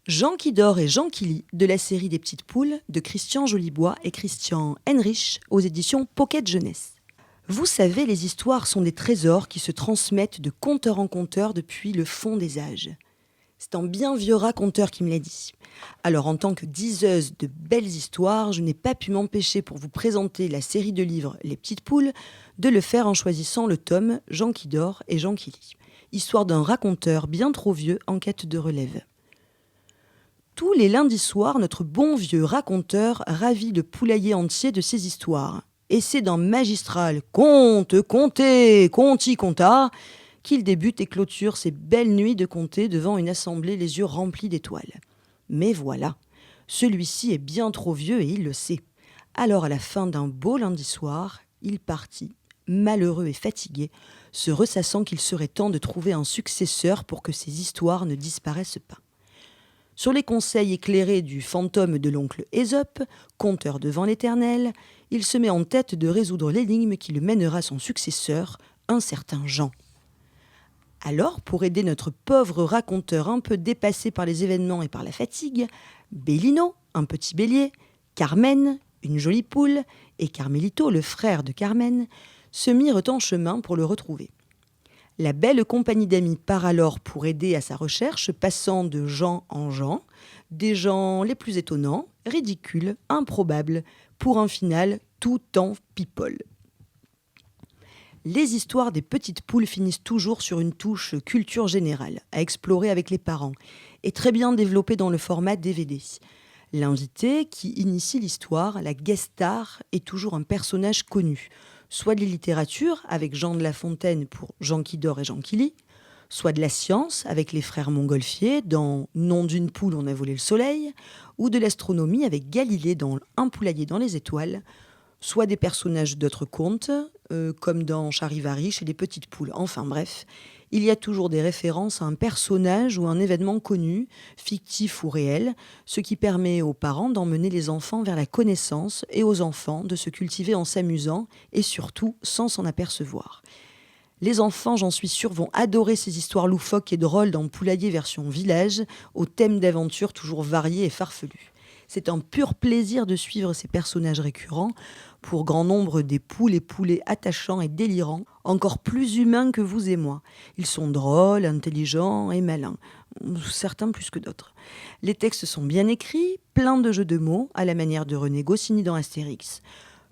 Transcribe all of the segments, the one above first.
Jean qui dort et Jean qui lit, de la série des petites poules de Christian Jolibois et Christian Henrich aux éditions Pocket Jeunesse. Vous savez, les histoires sont des trésors qui se transmettent de conteur en conteur depuis le fond des âges. C'est un bien vieux raconteur qui me l'a dit. Alors, en tant que diseuse de belles histoires, je n'ai pas pu m'empêcher pour vous présenter la série de livres Les Petites Poules, de le faire en choisissant le tome Jean qui dort et Jean qui lit. Histoire d'un raconteur bien trop vieux en quête de relève. Tous les lundis soirs, notre bon vieux raconteur ravit le poulailler entier de ses histoires. Et c'est d'un magistral « Conte, comptez, conti, compta » qu'il débute et clôture ses belles nuits de conter devant une assemblée les yeux remplis d'étoiles. Mais voilà, celui-ci est bien trop vieux et il le sait. Alors à la fin d'un beau lundi soir, il partit, malheureux et fatigué, se ressassant qu'il serait temps de trouver un successeur pour que ses histoires ne disparaissent pas. Sur les conseils éclairés du fantôme de l'oncle Ésope, conteur devant l'Éternel, il se met en tête de résoudre l'énigme qui le mènera à son successeur, un certain Jean. Alors, pour aider notre pauvre raconteur un peu dépassé par les événements et par la fatigue, Bélino, un petit bélier, Carmen, une jolie poule, et Carmelito, le frère de Carmen, se mirent en chemin pour le retrouver. La belle compagnie d'amis part alors pour aider à sa recherche, passant de gens en gens, des gens les plus étonnants, ridicules, improbables, pour un final tout en people. Les histoires des petites poules finissent toujours sur une touche culture générale, à explorer avec les parents, et très bien développée dans le format DVD. L'invité qui initie l'histoire, la guest star, est toujours un personnage connu, soit de la littérature, avec Jean de La Fontaine pour Jean qui dort et Jean qui lit, soit de la science, avec les frères Montgolfier dans Nom d'une poule, on a volé le soleil, ou de l'astronomie, avec Galilée dans Un poulailler dans les étoiles, soit des personnages d'autres contes, comme dans Charivari chez les petites poules. Enfin bref, il y a toujours des références à un personnage ou un événement connu, fictif ou réel, ce qui permet aux parents d'emmener les enfants vers la connaissance et aux enfants de se cultiver en s'amusant et surtout sans s'en apercevoir. Les enfants, j'en suis sûre, vont adorer ces histoires loufoques et drôles dans Poulailler version village, aux thèmes d'aventure toujours variés et farfelus. C'est un pur plaisir de suivre ces personnages récurrents, pour grand nombre des poules et poulets attachants et délirants, encore plus humains que vous et moi. Ils sont drôles, intelligents et malins, certains plus que d'autres. Les textes sont bien écrits, pleins de jeux de mots, à la manière de René Goscinny dans Astérix.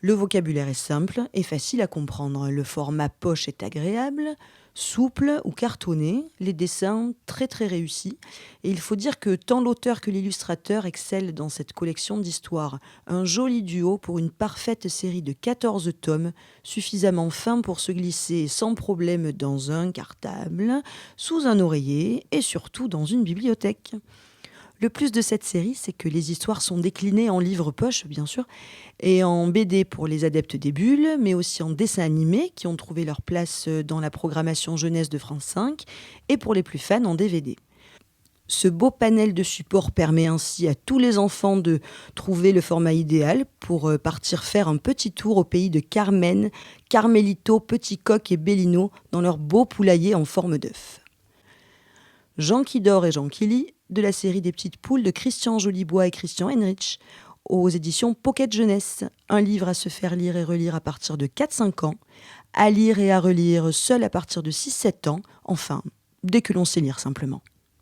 Le vocabulaire est simple et facile à comprendre. Le format poche est agréable, souple ou cartonné, les dessins très très réussis. Et il faut dire que tant l'auteur que l'illustrateur excellent dans cette collection d'histoires. Un joli duo pour une parfaite série de 14 tomes, suffisamment fin pour se glisser sans problème dans un cartable, sous un oreiller et surtout dans une bibliothèque. Le plus de cette série, c'est que les histoires sont déclinées en livres poche, bien sûr, et en BD pour les adeptes des bulles, mais aussi en dessins animés qui ont trouvé leur place dans la programmation jeunesse de France 5, et pour les plus fans en DVD. Ce beau panel de supports permet ainsi à tous les enfants de trouver le format idéal pour partir faire un petit tour au pays de Carmen, Carmelito, Petit Coq et Bélino dans leur beau poulailler en forme d'œuf. Jean qui dort et Jean qui lit, de la série des petites poules de Christian Jolibois et Christian Henrich aux éditions Pocket Jeunesse. Un livre à se faire lire et relire à partir de 4-5 ans, à lire et à relire seul à partir de 6-7 ans, enfin, dès que l'on sait lire simplement.